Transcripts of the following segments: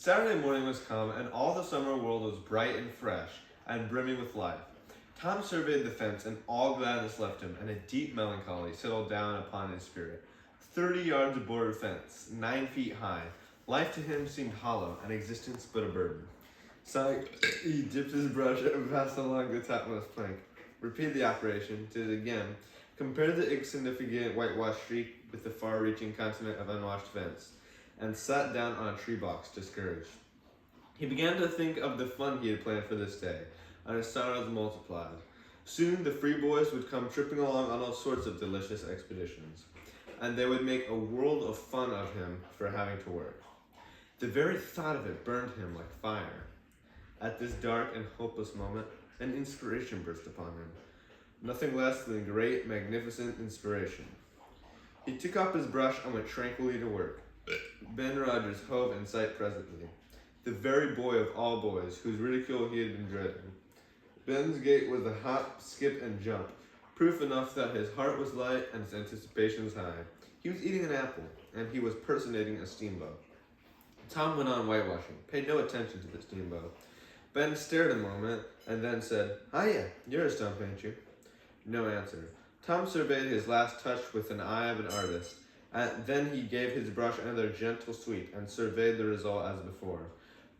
Saturday morning was come, and all the summer world was bright and fresh, and brimming with life. Tom surveyed the fence, and all gladness left him, and a deep melancholy settled down upon his spirit. 30 yards of board fence, 9 feet high. Life to him seemed hollow, and existence but a burden. Sighing, he dipped his brush and passed along the topmost plank. Repeated the operation, did it again, compared the insignificant whitewashed streak with the far-reaching continent of unwashed fence, and sat down on a tree box, discouraged. He began to think of the fun he had planned for this day, and his sorrows multiplied. Soon the free boys would come tripping along on all sorts of delicious expeditions, and they would make a world of fun of him for having to work. The very thought of it burned him like fire. At this dark and hopeless moment, an inspiration burst upon him. Nothing less than great, magnificent inspiration. He took up his brush and went tranquilly to work. Ben Rogers hove in sight presently, the very boy of all boys, whose ridicule he had been dreading. Ben's gait was a hop, skip, and jump, proof enough that his heart was light and his anticipations high. He was eating an apple, and he was personating a steamboat. Tom went on whitewashing, paid no attention to the steamboat. Ben stared a moment, and then said, "Hiya, you're a stump, ain't you?" No answer. Tom surveyed his last touch with an eye of an artist, and then he gave his brush another gentle sweep, and surveyed the result as before.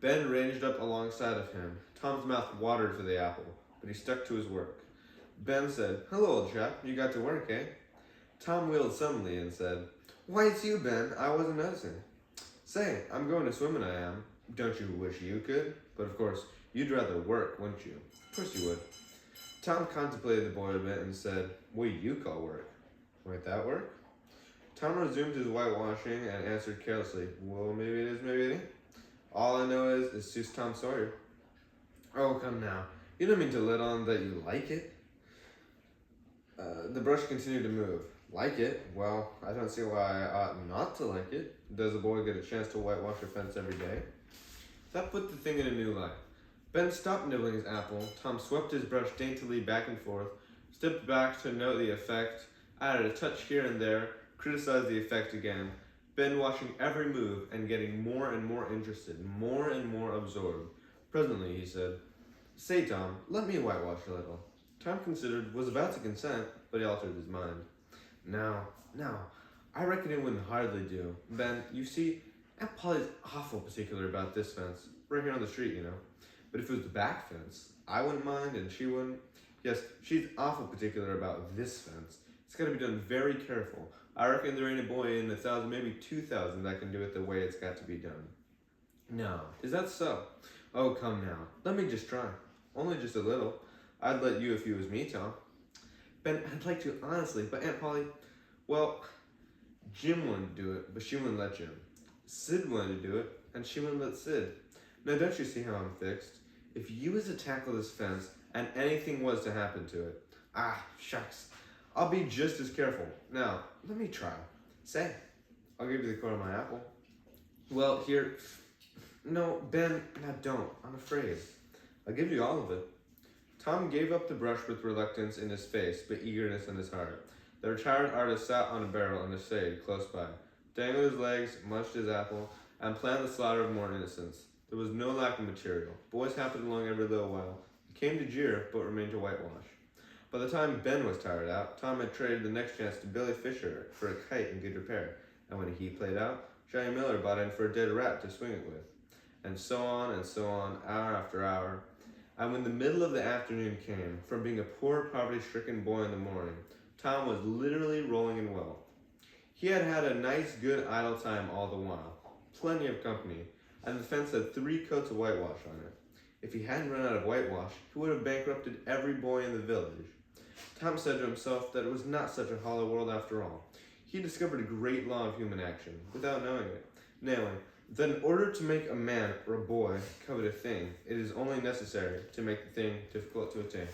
Ben ranged up alongside of him. Tom's mouth watered for the apple, but he stuck to his work. Ben said, "Hello, old chap, you got to work, eh?" Tom wheeled suddenly and said, "Why, it's you, Ben. I wasn't noticing." "Say, I'm going to swimming, I am. Don't you wish you could? But of course, you'd rather work, wouldn't you?" "Of course you would." Tom contemplated the boy a bit and said, "What do you call work?" "Might that work?" Tom resumed his whitewashing and answered carelessly, "Well, maybe it is, maybe it ain't. All I know is, it suits Tom Sawyer." "Oh, come now. You don't mean to let on that you like it?" The brush continued to move. "Like it? Well, I don't see why I ought not to like it. Does a boy get a chance to whitewash a fence every day?" That put the thing in a new light. Ben stopped nibbling his apple. Tom swept his brush daintily back and forth, stepped back to note the effect, added a touch here and there, criticized the effect again. Ben watching every move and getting more and more interested, more and more absorbed. Presently he said, "Say, Tom, let me whitewash a little." Tom considered, was about to consent, but he altered his mind. No, I reckon it wouldn't hardly do. Ben, you see, Aunt Polly's awful particular about this fence, right here on the street, you know. But if it was the back fence, I wouldn't mind and she wouldn't. Yes, she's awful particular about this fence. It's got to be done very careful. I reckon there ain't a boy in 1,000, maybe 2,000 that can do it the way it's got to be done. No, is that so? Oh, come now. Let me just try. Only just a little. I'd let you if you was me, Tom. Ben, I'd like to, honestly, but Aunt Polly, well, Jim wanted to do it, but she wouldn't let Jim. Sid wanted to do it, and she wouldn't let Sid. Now, don't you see how I'm fixed? If you was to tackle this fence, and anything was to happen to it, shucks, I'll be just as careful. Now, let me try. Say, I'll give you the core of my apple. Well, here, no, Ben, now don't, I'm afraid. I'll give you all of it. Tom gave up the brush with reluctance in his face, but eagerness in his heart. The retired artist sat on a barrel in a shade close by, dangled his legs, munched his apple, and planned the slaughter of more innocents. There was no lack of material. Boys happened along every little while. He came to jeer, but remained to whitewash. By the time Ben was tired out, Tom had traded the next chance to Billy Fisher for a kite in good repair, and when he played out, Johnny Miller bought in for a dead rat to swing it with. And so on, hour after hour. And when the middle of the afternoon came, from being a poor, poverty-stricken boy in the morning, Tom was literally rolling in wealth. He had had a nice, good, idle time all the while, plenty of company, and the fence had 3 coats of whitewash on it. If he hadn't run out of whitewash, he would have bankrupted every boy in the village. Tom said to himself that it was not such a hollow world after all. He discovered a great law of human action, without knowing it, namely, that in order to make a man or a boy covet a thing, it is only necessary to make the thing difficult to attain.